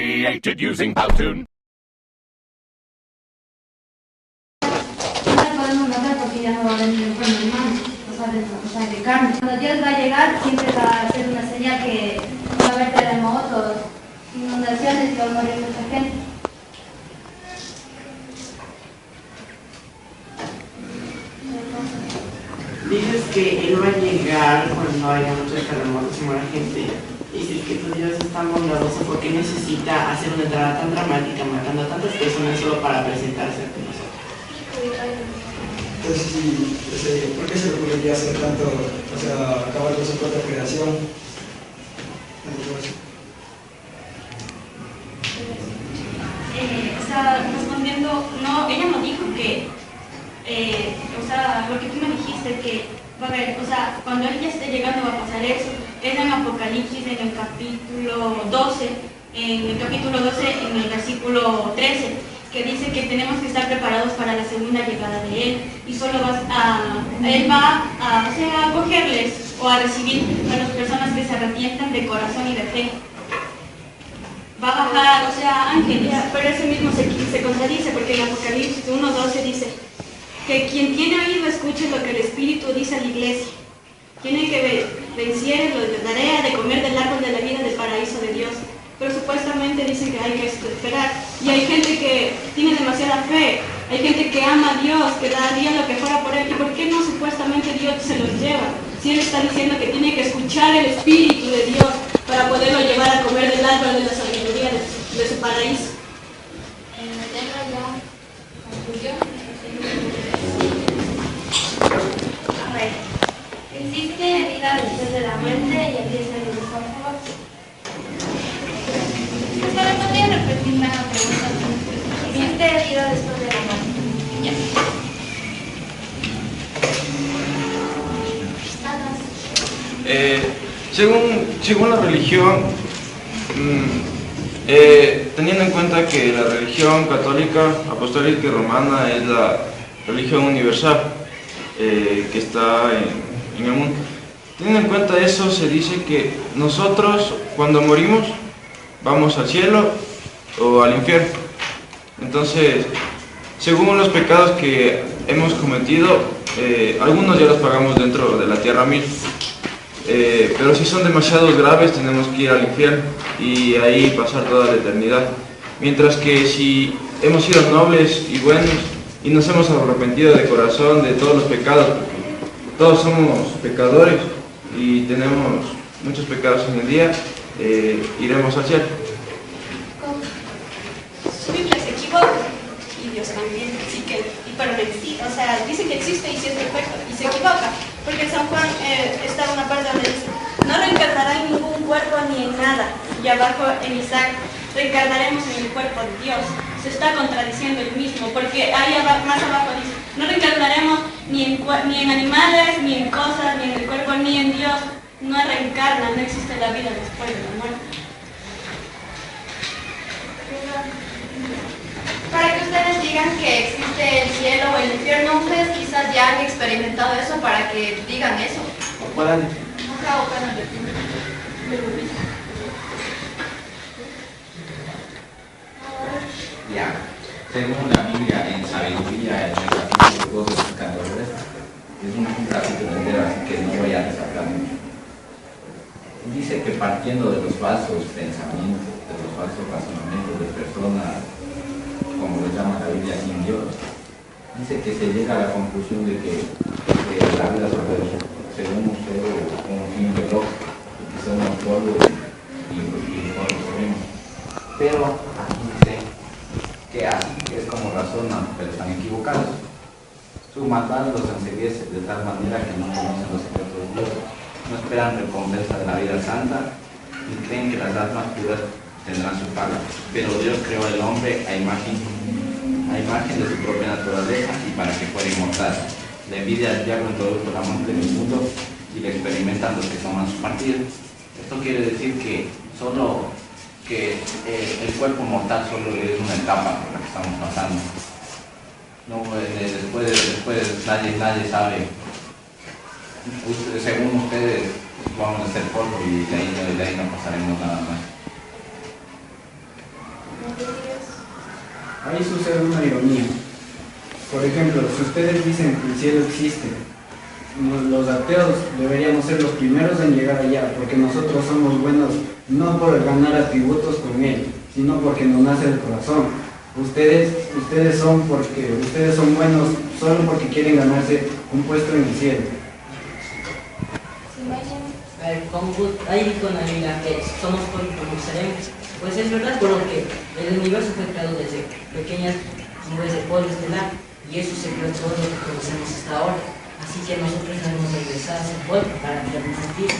created using Powtoon. Podemos matar porque ya no va a venir en forma humana, o sea, de carne. Cuando Dios va a llegar, siempre va a hacer una señal que va a haber terremotos, inundaciones y va a morir mucha gente. Dices que Él va a llegar cuando haya muchos terremotos y muera gente. Y si es que tu Dios es tan bondadoso, ¿por qué necesita hacer una entrada tan dramática, matando a tantas personas solo para presentarse ante nosotros? Entonces, sí, ¿por qué se le ocurriría hacer tanto, o sea, acabar con su propia creación? Respondiendo, no, ella no dijo que, o sea, lo que tú me dijiste, que va a haber, o sea, cuando ella esté llegando va a pasar eso, es en Apocalipsis, en el capítulo 12, en el versículo 13, que dice que tenemos que estar preparados para la segunda llegada de Él, y solo Él va a, o sea, a acogerles o a recibir a las personas que se arrepientan de corazón y de fe. Va a bajar, o sea, ángeles, pero ese mismo se contradice, porque en Apocalipsis 1:12 dice que quien tiene oído escuche lo que el Espíritu dice a la iglesia. Tiene que venciere la tarea de comer del árbol de la vida del paraíso de Dios. Pero supuestamente dicen que hay que esperar. Y hay gente que tiene demasiada fe. Hay gente que ama a Dios, que daría lo que fuera por Él. ¿Y por qué no supuestamente Dios se los lleva? Si Él está diciendo que tiene que escuchar el Espíritu de Dios para poderlo llevar a comer del árbol de la sabiduría de su paraíso. Existe vida después de la muerte y aquí está el por favor. ¿Me podría repetir la pregunta? ¿Existe vida después de la muerte? Ya. Según la religión, teniendo en cuenta que la religión católica, apostólica y romana es la religión universal que está en el mundo. Teniendo en cuenta eso, se dice que nosotros cuando morimos vamos al cielo o al infierno. Entonces, según los pecados que hemos cometido, algunos ya los pagamos dentro de la tierra misma. Pero si son demasiado graves tenemos que ir al infierno y ahí pasar toda la eternidad. Mientras que si hemos sido nobles y buenos y nos hemos arrepentido de corazón de todos los pecados, porque todos somos pecadores y tenemos muchos pecados en el día, iremos al cielo. Su Biblia se equivoca y Dios también, sí que, pero sí, o sea, dice que existe y sí es perfecto y se equivoca, porque en San Juan está una parte donde dice: no reencarnará en ningún cuerpo ni en nada, y abajo en Isaac: reencarnaremos en el cuerpo de Dios. Se está contradiciendo el mismo, porque ahí más abajo dice: no reencarnaremos ni en animales, ni en cosas, ni en el cuerpo, ni en Dios. No reencarna, no existe la vida después de la muerte. Para que ustedes digan que existe el cielo o el infierno, ustedes quizás ya han experimentado eso para que digan eso. Ya, según la Biblia, en Sabiduría, en el capítulo 2 de los Cantadores, es un capítulo entero, así que no voy a destacar mucho. Dice que partiendo de los falsos pensamientos, de los falsos razonamientos de personas, como lo llama la Biblia, sin Dios, dice que se llega a la conclusión de que la vida según usted, como un fin de loco, que somos polvo y polvo seremos. Pero aquí dice que así es como razonan, pero están equivocados. Su maldad los enseguece de tal manera que no conocen los secretos de Dios, no esperan recompensa de la vida santa, y creen que las almas puras tendrán su paga. Pero Dios creó al hombre a imagen de su propia naturaleza y para que fuera inmortal. La envidia del diablo introdujo la muerte en el mundo y la experimentan los que toman su partido. Esto quiere decir que el cuerpo mortal solo es una etapa por la que estamos pasando. No, después nadie sabe. Según ustedes vamos a ser polvo y de ahí no pasaremos nada más. ahí sucede una ironía. Por ejemplo, si ustedes dicen que el cielo existe, los ateos deberíamos ser los primeros en llegar allá, porque nosotros somos buenos no por ganar atributos con él, sino porque nos nace el corazón. Ustedes son buenos solo porque quieren ganarse un puesto en el cielo. Ahí dijo en la Biblia que somos como seremos. Pues es verdad, porque el universo fue creado desde pequeñas nubes de polvo estelar y eso se creó todo lo que conocemos hasta ahora. Así que nosotros debemos regresar a ese polvo para crearnos sentir.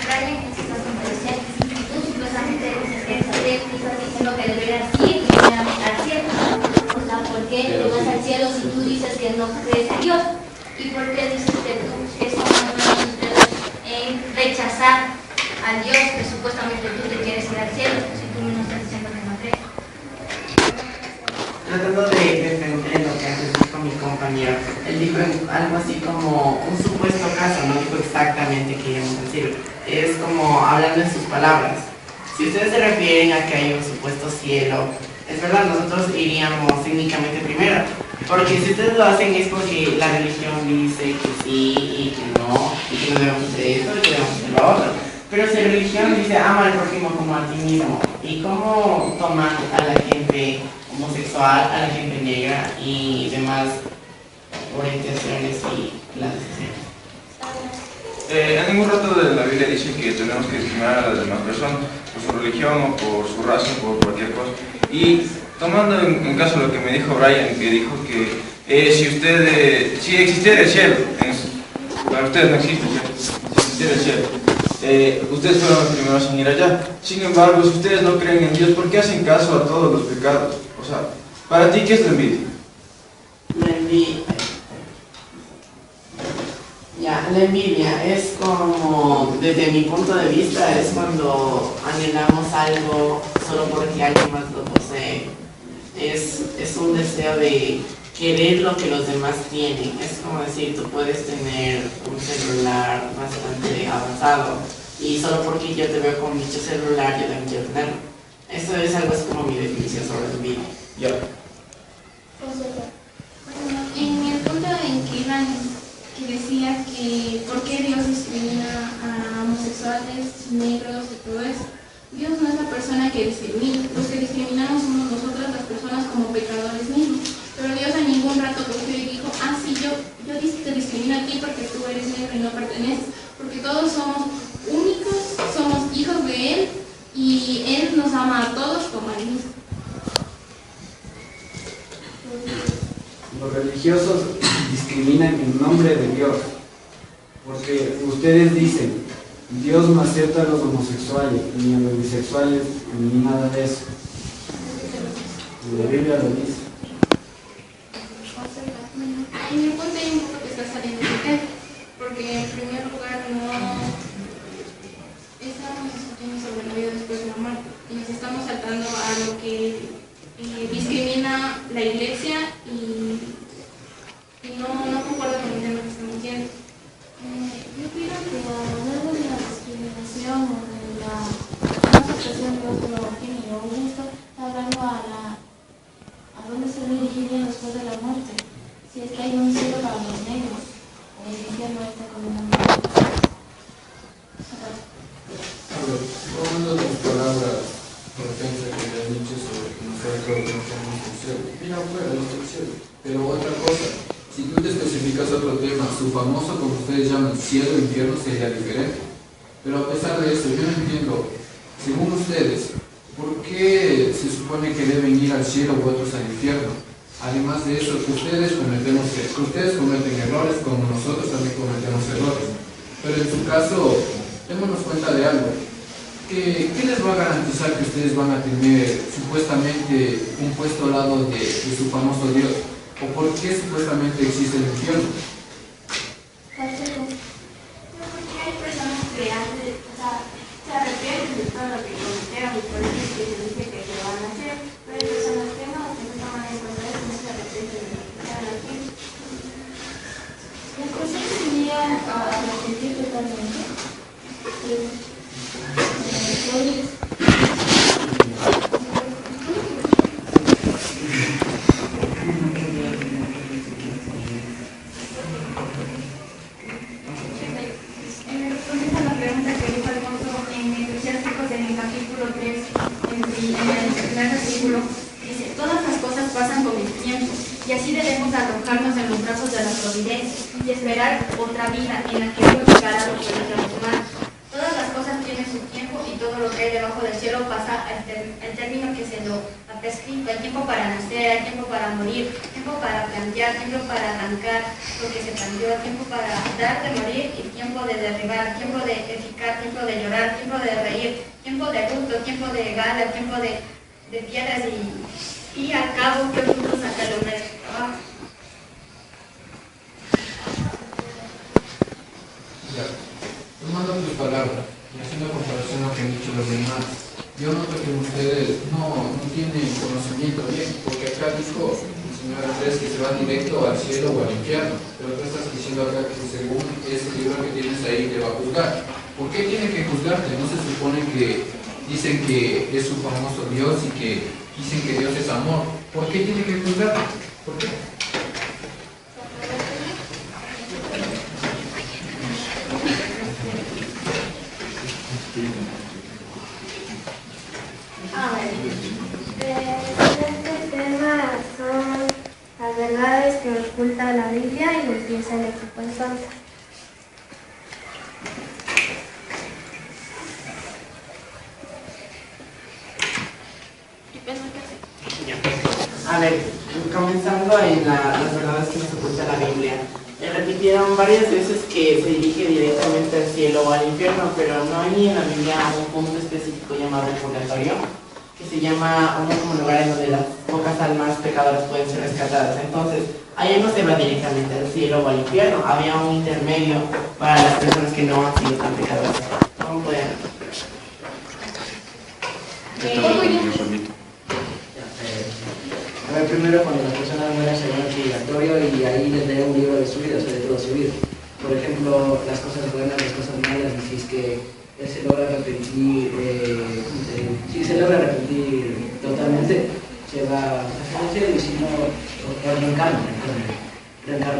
Brian, estás interesante. Tú supuestamente dices que estás diciendo que deberías ir primeramente al cielo. O sea, ¿por qué te vas al cielo si tú dices que no crees en Dios? ¿Y por qué dices que tú estás rechazar al Dios que supuestamente tú te quieres ir al cielo si tú no estás diciendo que no crees? Tratando de defender lo que antes dijo mi compañero, él dijo algo así como un supuesto caso, no dijo exactamente que íbamos a decir, es como hablando en sus palabras. Si ustedes se refieren a que hay un supuesto cielo, es verdad, nosotros iríamos técnicamente primero, porque si ustedes lo hacen es porque la religión dice que sí y que no debemos hacer esto y que debemos hacer lo otro. Pero si la religión dice ama al prójimo como a ti mismo, ¿y cómo toman a la gente homosexual, a la gente negra y demás orientaciones y las decisiones? En ningún rato de la Biblia dice que tenemos que discriminar a las demás personas por su religión o por su raza o por cualquier cosa. Y tomando en caso lo que me dijo Brian, que dijo que si existiera el cielo, para ustedes no existe el cielo, si existiera el cielo, ustedes fueron los primeros en ir allá. Sin embargo, si ustedes no creen en Dios, ¿por qué hacen caso a todos los pecados? O sea, para ti, ¿qué es la envidia? La envidia es como, desde mi punto de vista, es cuando anhelamos algo solo porque alguien más lo posee. Es un deseo de querer lo que los demás tienen. Es como decir, tú puedes tener un celular bastante avanzado y solo porque yo te veo con dicho celular, yo también quiero tenerlo. Eso es algo así como mi definición sobre la envidia. Ya. En el punto en que Iván decía que por qué Dios discrimina a homosexuales, negros y todo eso, Dios no es la persona que discrimina. Los que discriminamos somos nosotras las personas como pecadores mismos. Pero Dios a ningún rato cogió y dijo, sí, yo te discrimino a ti porque tú eres negro y no perteneces. Porque todos somos únicos, somos hijos de Él y Él nos ama a todos como a Él mismo. Los religiosos discriminan en nombre de Dios, porque ustedes dicen, Dios no acepta a los homosexuales, ni a los bisexuales, ni nada de eso. La Biblia lo dice. En mi punto hay un poco que está saliendo de tema, porque en primer lugar no estamos discutiendo sobre la vida después de la muerte y nos estamos saltando a lo que discrimina la iglesia y no concuerdo con el tema que estamos viendo. Yo creo que a lo largo de la discriminación o de la no aceptación de otro género o gusto, está hablando a dónde se dirigirían después de la muerte. Si es que hay un cielo para los negros o el infierno está con una muerte. Tomando las palabras propensas que le han dicho sobre que nosotros conocemos el cielo, mira afuera, no está el cielo. Pero otra cosa, si tú te especificas otro tema, su famoso, como ustedes llaman, cielo e infierno sería diferente. Pero a pesar de eso, yo no entiendo, según ustedes, ¿por qué se supone que deben ir al cielo u otros al infierno? Además de eso, ustedes cometen errores como nosotros también cometemos errores. Pero en su caso, démonos cuenta de algo. ¿Qué les va a garantizar que ustedes van a tener supuestamente un puesto al lado de su famoso Dios? ¿O por qué supuestamente existe el infierno? Porque hay personas que se arrepienten de todo lo que cometieron y por eso es que se dice que lo van a hacer. Pero hay personas que no toman en cuenta eso, no se arrepienten de lo que hicieron aquí. La cosa sería arrepentir totalmente. y esperar otra vida en la que Dios llegará a los seres humanos. Todas las cosas tienen su tiempo y todo lo que hay debajo del cielo pasa al término que se lo ha prescrito. Hay tiempo para nacer, hay tiempo para morir, tiempo para plantear, tiempo para arrancar lo que se planteó, tiempo para dar de morir y tiempo de derribar, tiempo de edificar, tiempo de llorar, tiempo de reír, tiempo de luto, tiempo de gala, tiempo de piedras y al cabo qué fruto saca el hombre de su trabajo. Tomando tus palabras y haciendo comparación a lo que han dicho los demás, yo noto que ustedes no tienen conocimiento bien, porque acá dijo el señor Andrés que se va directo al cielo o al infierno, pero tú estás diciendo acá que según ese libro que tienes ahí te va a juzgar. ¿Por qué tiene que juzgarte? ¿No se supone que dicen que es su famoso Dios y que dicen que Dios es amor? ¿Por qué tiene que juzgarte? ¿Por qué? A ver, este tema son las verdades que oculta la Biblia y empieza el equipo entonces. A ver, comenzando en las verdades que nos oculta la Biblia. Repitieron varias veces que se dirige directamente al cielo o al infierno, pero no hay en la Biblia un punto específico llamado el purgatorio, que se llama un lugar en donde las pocas almas pecadoras pueden ser rescatadas. Entonces, ahí no se va directamente al cielo o al infierno, había un intermedio para las personas que no han sido tan pecadoras. ¿Cómo pueden? A ver, primero cuando las personas mueren se van al purgatorio y ahí les lee un libro de su vida, o sea, de toda su vida. Por ejemplo, las cosas buenas, las cosas malas, y si es que él se logra arrepentir, si se logra arrepentir totalmente, se va al cielo, y si no, reencarna,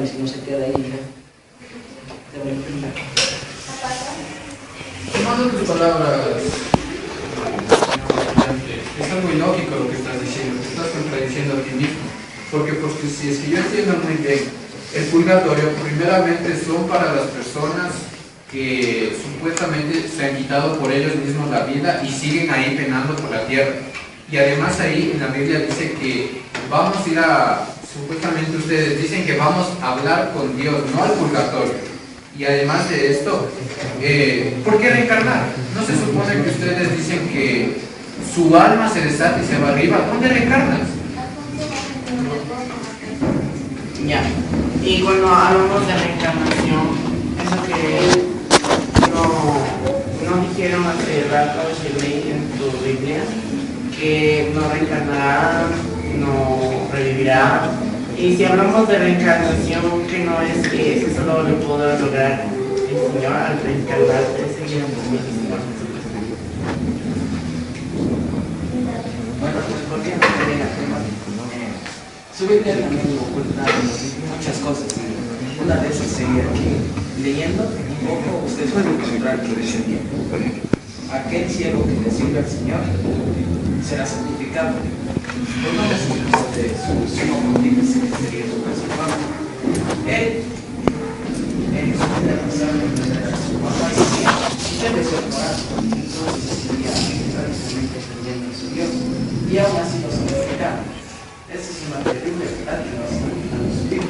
y si no se queda ahí, ya. Se va a arrepentir. Tomando tus palabras, es algo ilógico lo que estás diciendo, te estás contradiciendo a ti mismo, porque si es que yo entiendo muy bien, el purgatorio primeramente son para las personas que supuestamente se han quitado por ellos mismos la vida y siguen ahí penando por la tierra, y además ahí en la Biblia dice que vamos a ir supuestamente ustedes dicen que vamos a hablar con Dios, no al purgatorio, y además de esto, ¿por qué reencarnar? ¿No se supone que ustedes dicen que su alma se desata y se va arriba? ¿Dónde reencarnas? Ya. Y cuando hablamos de reencarnación, eso que no dijeron hace rato que leí en tu Biblia, que no reencarnará, no revivirá. Y si hablamos de reencarnación, que no es que eso solo lo pudo lograr el Señor al reencarnarse, seguir en los mismos. ¿Por qué no quieren hacer más? Su Biblia también oculta muchas cosas. Una de esas sería que, leyendo un poco, ustedes pueden encontrar que dice bien: aquel siervo que le sirve al Señor será santificado. Por no decir de su sumo pontífice, que sería su principal. Él, en su vida pasada, su papá decía: debe ser moral. Entonces sería precisamente creyendo en su Dios. Y aún así lo santificaron. Esa es una terrible verdad que nos están subir.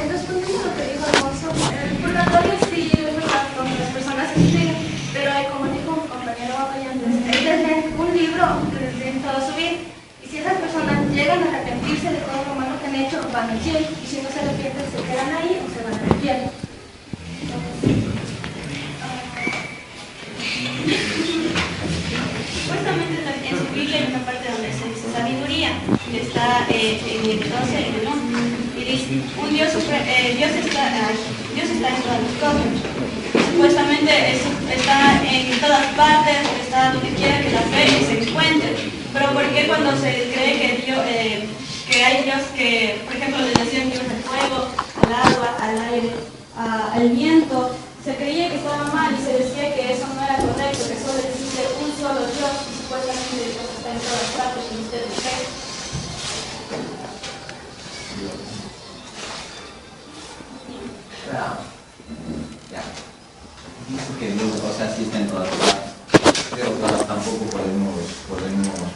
Respondiendo a lo que dijo Alfonso, el purgatorio sí es verdad donde las personas se siguen, pero como dijo mi compañero Magallanes, ellos leen un libro que les leen toda su vida, y si esas personas llegan a arrepentirse de todo lo malo que han hecho, van al cielo, y si no se arrepienten, se quedan ahí o se van al infierno. Supuestamente en su Biblia hay una parte donde se dice sabiduría, y está en el 12 en el 1, y dice, Dios está en todas las cosas. Supuestamente está en todas partes, está donde quiera que la fe se encuentre. Pero ¿por qué cuando se cree que hay Dios que, por ejemplo, les decían Dios al fuego, al agua, al aire, al viento, se creía que estaba mal y se decía que eso no era correcto, que solo existe un solo Dios y supuestamente Dios está en todas partes y usted lo cree? dice que Dios, o sea, sí está en todas partes, pero claro, tampoco podemos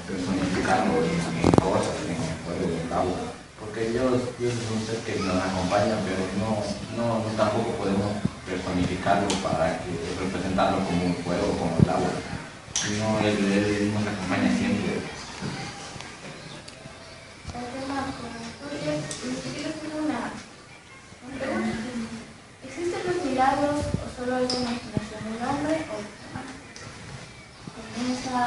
personificarlo en cosas, en el fuego del agua, porque Dios es un ser que nos acompaña, pero no tampoco podemos personificarlo para representarlo como un fuego, como el agua, sino Él nos acompaña siempre. ¿Existen los milagros o solo hay una imaginación del hombre o comienza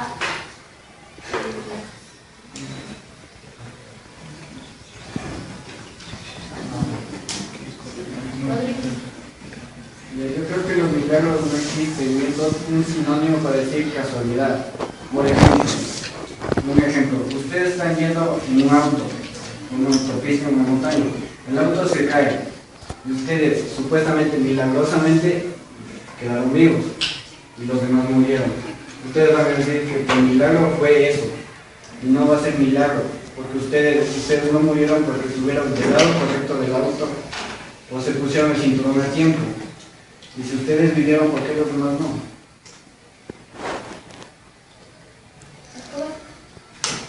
Yo creo que los milagros no existen, es un sinónimo para decir casualidad. Por ejemplo, un ejemplo, ustedes están yendo en un auto, en una autopista, en una montaña, el auto se cae y ustedes supuestamente, milagrosamente, quedaron vivos y los demás murieron. Ustedes van a decir que el milagro fue eso y no va a ser milagro, porque ustedes no murieron porque estuvieron del lado correcto del auto o se pusieron el cinturón a tiempo. Y si ustedes vivieron, ¿por qué los demás no?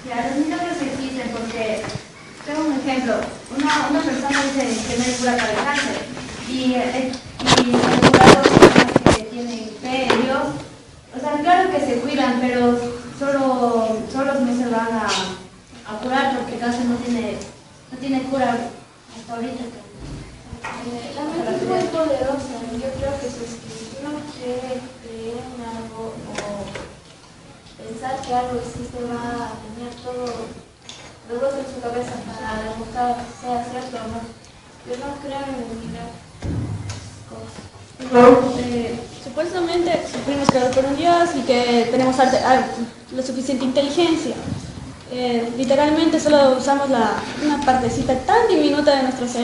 Ya, los milagros existen porque, tengo un ejemplo, una persona dice que no hay cura para el cáncer y los curados que tienen fe en Dios, o sea, claro que se cuidan, pero solos no se van a curar porque el cáncer no tiene cura hasta ahorita. La mente es muy poderosa. Yo creo que si uno quiere creer en algo o pensar que algo existe, va a tener todo los dos en su cabeza para demostrar sea cierto o no. Yo no creo en el milagro. Supuestamente fuimos creados por un Dios y que tenemos la suficiente inteligencia. Literalmente solo usamos una partecita tan diminuta de nuestro cerebro